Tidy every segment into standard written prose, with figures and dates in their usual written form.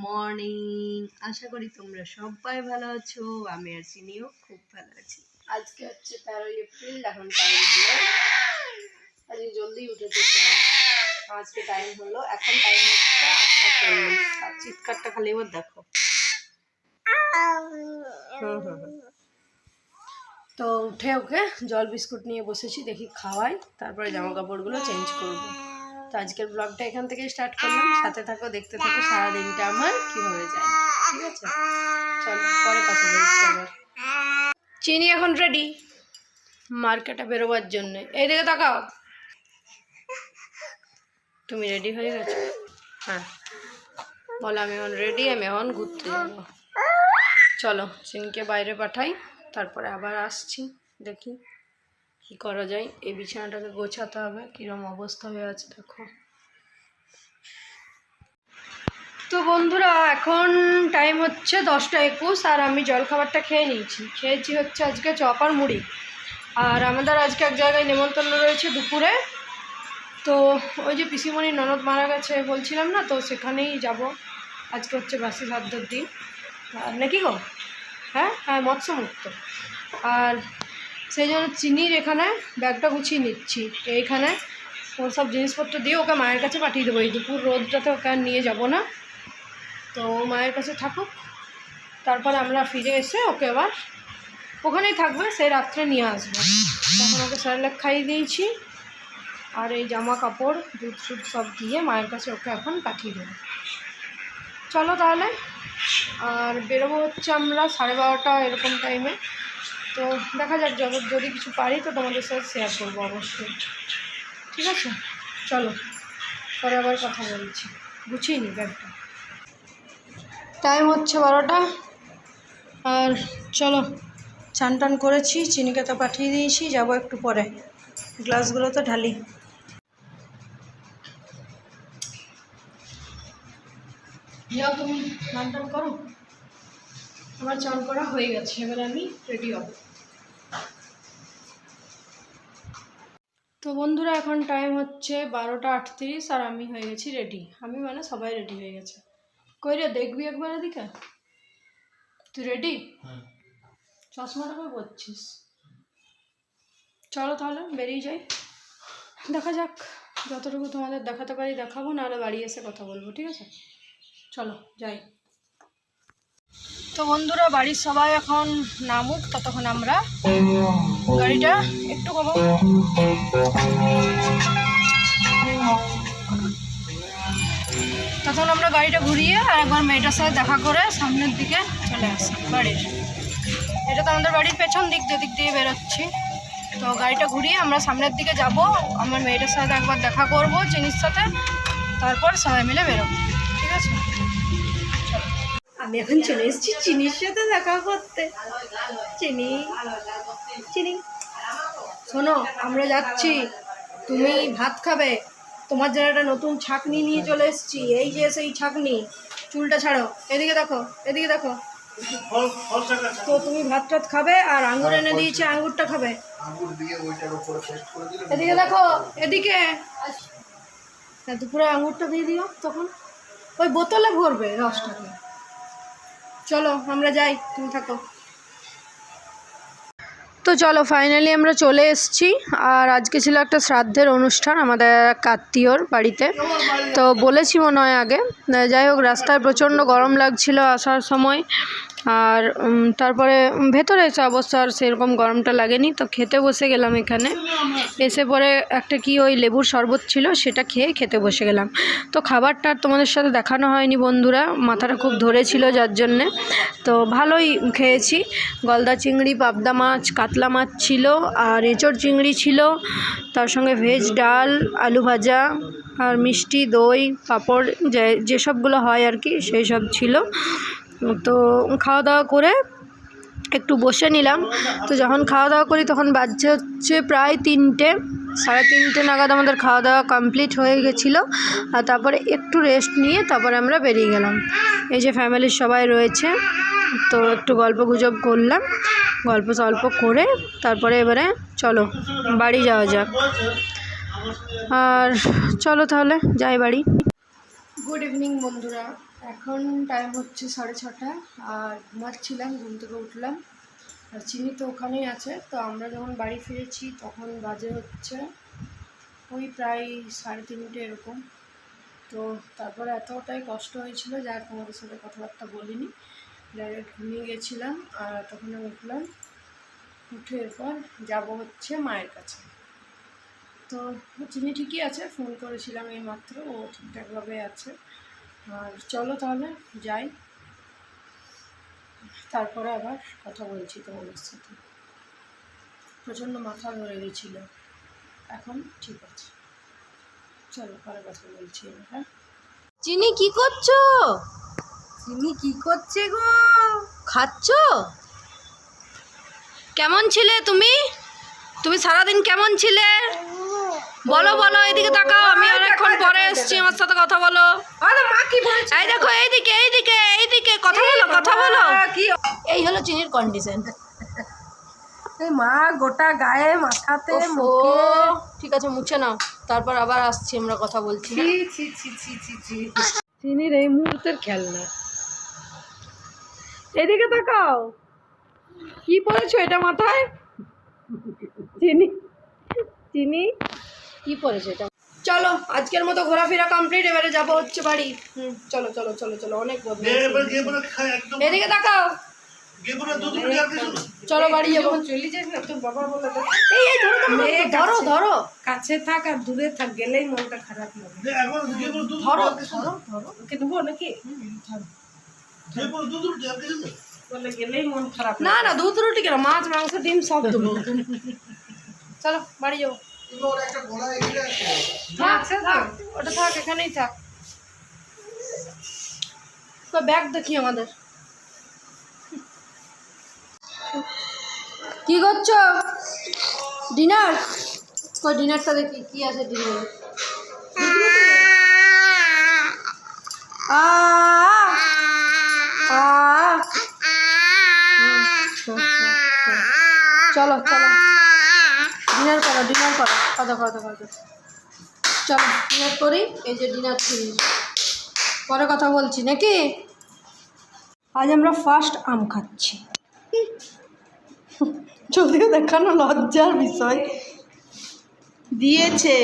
Morning. আশা করি তোমরা সবাই ভালো আছো। আমি আর চিনিও খুব ভালো আছি। আজকে হচ্ছে 13 এপ্রিল। এখন টাইম হলো, আজকে জলদি উঠেছে। আজকে টাইম হলো, এখন টাইম হচ্ছে 8:40। আর চিৎকারটা খালি এবার দেখো। তো উঠে ওকে জল বিস্কুট নিয়ে বসেছি, দেখি খাওয়াই, তারপরে জামা কাপড়গুলো চেঞ্জ করবো। তো আজকের ব্লগটা এখান থেকে স্টার্ট করলাম। সাথে থাকো, দেখতে থাকো সারাদিনটা আমার কীভাবে যায়। ঠিক আছে, চলো পরে কথা বলছি আবার। চিনি এখন রেডি মার্কেটে বেরোবার জন্যে। এই দিকে তাকাও, তুমি রেডি হয়ে গেছো? হ্যাঁ বলো আমি এখন রেডি, আমি এখন ঘুরতে যাবো। চলো চিনিকে বাইরে পাঠাই, তারপরে আবার আসছি, দেখি কি করা যায়। এই বিছানাটাকে গোছাতে হবে, কীরকম অবস্থা হয়ে আছে দেখো। তো বন্ধুরা এখন টাইম হচ্ছে 10:21 আর আমি জলখাবারটা খেয়েছি হচ্ছে আজকে চপ আর মুড়ি। আর আমাদের আজকে এক জায়গায় নেমন্তন্ন রয়েছে দুপুরে। তো ওই যে পিসিমণির ননদ মারা গেছে বলছিলাম না, তো সেখানেই যাব। আজকে হচ্ছে বাসি শ্রাদ্ধের দিন নাকি গো? হ্যাঁ হ্যাঁ, মৎস্যমুক্ত। আর সেই জন্য চিনির এখানে ব্যাগটা গুছিয়ে নিচ্ছি। এইখানে ওর সব জিনিসপত্র দিয়ে ওকে মায়ের কাছে পাঠিয়ে দেবো। এই দুপুর রোদটাতে ওকে আর নিয়ে যাব না, তো মায়ের কাছে থাকুক, তারপর আমরা ফিরে এসে ওকে আবার ওখানেই থাকবে, সেই রাত্রে নিয়ে আসবো। তখন ওকে স্যারেলাক খাইয়ে দিয়েছি, আর এই জামা কাপড় দুধ সুদ সব দিয়ে মায়ের কাছে ওকে এখন পাঠিয়ে দেবো। চলো তাহলে। আর বেরোবো হচ্ছে আমরা 12:30 এরকম টাইমে। তো দেখা যাক, যদি কিছু পারি তো তোমাদের সাথে শেয়ার করবো অবশ্যই। ঠিক আছে, চলো পরে আবার কথা বলছি। গুছিয়ে নি ব্যাগটা। টাইম হচ্ছে 12টা। আর চলো, চান টান করেছি, চিনিকে তো পাঠিয়ে দিয়েছি, যাবো একটু পরে। গ্লাসগুলো তো ঢালি। যাও তুমি চান টান করো, আমার চান করা হয়ে গেছে, এবার আমি রেডি হব। তো বন্ধুরা এখন টাইম হচ্ছে 12:38 আর আমি হয়ে গেছি রেডি। আমি মানে সবাই রেডি হয়ে গেছে। কই রে, দেখবি একবার এদিকে? তুই রেডি? চশমাটা করে পড়ছিস? চলো তাহলে বেরিয়ে যাই। দেখা যাক, যতটুকু তোমাদের দেখাতে পারি দেখাবো, নাহলে বাড়ি এসে কথা বলবো। ঠিক আছে, চলো যাই। তো বন্ধুরা বাড়ির সবাই এখন নামুক, ততক্ষণ আমরা গাড়িটা একটু কমাবো। তখন আমরা গাড়িটা ঘুরিয়ে আর একবার মেয়েটার সাথে দেখা করে সামনের দিকে চলে আসি বাড়ির। এটা তো আমাদের বাড়ির পেছন দিক, যেদিক দিয়ে বেরোচ্ছি। তো গাড়িটা ঘুরিয়ে আমরা সামনের দিকে যাব, আমার মেয়েটার সাথে একবার দেখা করব চিনির সাথে, তারপর সবাই মিলে বেরোবো। ঠিক আছে, আমি এখন চলে এসেছি চিনির সাথে দেখা করতে। চিনি চিনি শোনো, আমরা যাচ্ছি, তুমি ভাত খাবে। তোমার জন্য একটা নতুন ছাঁকনি নিয়ে চলে এসেছি। এই যে সেই ছাঁকনি, চুলটা ছাড়ো, এদিকে দেখো, এদিকে দেখো। তো তুমি ভাত টাত খাবে, আর আঙ্গুর এনে দিয়েছে, আঙ্গুরটা খাবে। এদিকে দেখো, এদিকে দুপুরে আঙ্গুরটা দিয়ে দিও, তখন ওই বোতলে ভরবে রসটাকে। চলো আমরা যাই, তুমি থাকো। তো চলো ফাইনালি আমরা চলে এসেছি। আর আজকে ছিল একটা শ্রাদ্ধের অনুষ্ঠান আমাদের এক আত্মীয়র বাড়িতে। তো বলেছি মনে হয় আগে। যাই হোক, রাস্তায় প্রচণ্ড গরম লাগছিল আসার সময়, আর তারপরে ভেতরে এসে অবস্থা আর সেরকম গরমটা লাগেনি। তো খেতে বসে গেলাম এখানে। এসে পরে একটা কি ওই লেবুর শরবত ছিল, সেটা খেয়ে খেতে বসে গেলাম। তো খাবারটা তোমাদের সাথে দেখানো হয়নি বন্ধুরা, মাথাটা খুব ধরেছিল যার জন্যে। তো ভালোই খেয়েছি। গলদা চিংড়ি, পাবদা মাছ, কাতলা মাছ ছিল, আর এঁচড় চিংড়ি ছিল, তার সঙ্গে ভেজ ডাল, আলু ভাজা, আর মিষ্টি, দই, পাঁপড়, যেসবগুলো হয় আর কি, সেই সব ছিল। তো খাওয়া দাওয়া করে একটু বসে নিলাম। তো যখন খাওয়া দাওয়া করি তখন বাজছে হচ্ছে প্রায় 3টে, 3:30 নাগাদ আমাদের খাওয়া দাওয়া কমপ্লিট হয়ে গেছিলো। আর তারপরে একটু রেস্ট নিয়ে তারপরে আমরা বেরিয়ে গেলাম। এই যে ফ্যামিলির সবাই রয়েছে, তো একটু গল্প গুজব করলাম, গল্প সল্প করে তারপরে এবারে চলো বাড়ি যাওয়া যাক। আর চলো তাহলে যাই বাড়ি। গুড ইভিনিং বন্ধুরা, এখন টাইম হচ্ছে 6:30 আর ঘুমাচ্ছিলাম, ঘুম থেকে উঠলাম। আর চিনি তো ওখানেই আছে। তো আমরা যখন বাড়ি ফিরেছি তখন বাজে হচ্ছে ওই প্রায় 3:30 এরকম। তো তারপরে এতটাই কষ্ট হয়েছিল যে আর তোমাদের সাথে কথাবার্তা বলিনি, ডাইরেক্ট ঘুমিয়ে গেছিলাম। আর তখন আমি উঠলাম, উঠে এরপর যাবো হচ্ছে মায়ের কাছে। তো চিনি ঠিকই আছে, ফোন করেছিলাম এই মাত্র, ও ঠিকঠাকভাবে আছে। আর চলো তাহলে যাই, তারপরে আবার কথা বলছি তোমাদের সাথে। প্রচণ্ড মাথা ধরে গেছিল, এখন ঠিক আছে। চলো পরে কথা বলছি। হ্যাঁ চিনি কি করছো? চিনি কি করছে গো? খাচ্ছ? কেমন ছিলে তুমি? তুমি সারাদিন কেমন ছিলে বলো বলো, এদিকে তাকাও, আমি অনেকক্ষণ পরে এসেছি, আমার সাথে কথা বলো। এই দেখো, এইদিকে এইদিকে এইদিকে কথা বলো, কথা বলো। এই হলো চিনির কন্ডিশন। মা গোটা গায়ে মাথাতে ঠিক আছে, মুছে নাও, তারপর আবার আসছি, আমরা কথা বলছি। চিনির এই মুহূর্তের খেলনা। এদিকে তাকাও, কি পরেছো এটা মাথায়? চিনি চিনি কি পরেছো এটা? চলো আজকের মতো ঘোরাফেরা কমপ্লিট, এবারে যাবো হচ্ছে বাড়ি। চলো চলো চলো চলো, অনেক এদিকে তাকাও, চলো বাড়ি যাবো। চলে যাস না, তোর বাবা বলে এই ধরো ধরো, কাছে থাক আর দূরে থাক, গেলেই মনটা খারাপ লাগে। ধরো ধরো ধরো, ওকে দেবো নাকি? বলে গেলেই মন খারাপ। না না, দুধ রুটি কেন, মাছ মাংস ডিম সব দেবো। চলো বাড়ি যাবো। থাক থাক, ওটা থাক, এখানেই থাক। ব্যাগ দেখি আমাদের। কি করছো? ডিনার? কই ডিনারটা দেখি, কি আছে ডিনারে? চলো চলো ডিনার করো, ডিনার করো, কথা কথা কথা। চলো ডিনার করি, এই যে ডিনার করি, পরে কথা বলছি নাকি। আজ আমরা ফার্স্ট আম খাচ্ছি, যদিও দেখানো লজ্জার বিষয়। দিয়েছে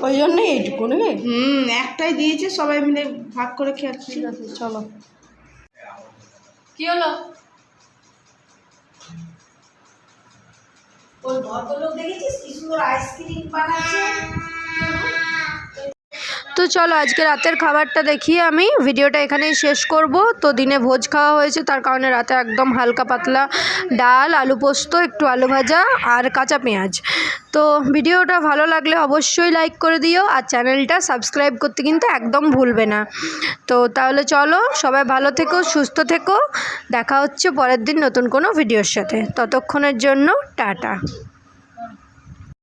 ওই জন্যই এইটুকু নাকি। একটাই দিয়েছে, সবাই মিলে ভাগ করে খেয়েছি। ঠিক আছে চলো। কি হলো? ওই ভদ্রলোক দেখেছিস কি সুন্দর আইসক্রিম বানাচ্ছে। তো চলো আজকে রাতের খাবারটা দেখিয়ে আমি ভিডিওটা এখানেই শেষ করব। তো দিনে ভোজ খাওয়া হয়েছে, তার কারণে রাতে একদম হালকা পাতলা ডাল, আলু পোস্ত, একটু আলু ভাজা আর কাঁচা পেঁয়াজ। তো ভিডিওটা ভালো লাগলে অবশ্যই লাইক করে দিও, আর চ্যানেলটা সাবস্ক্রাইব করতে কিন্তু একদম ভুলবে না। তো তাহলে চলো, সবাই ভালো থেকো, সুস্থ থেকো, দেখা হচ্ছে পরের দিন নতুন কোনো ভিডিওর সাথে। ততক্ষণের জন্য টাটা।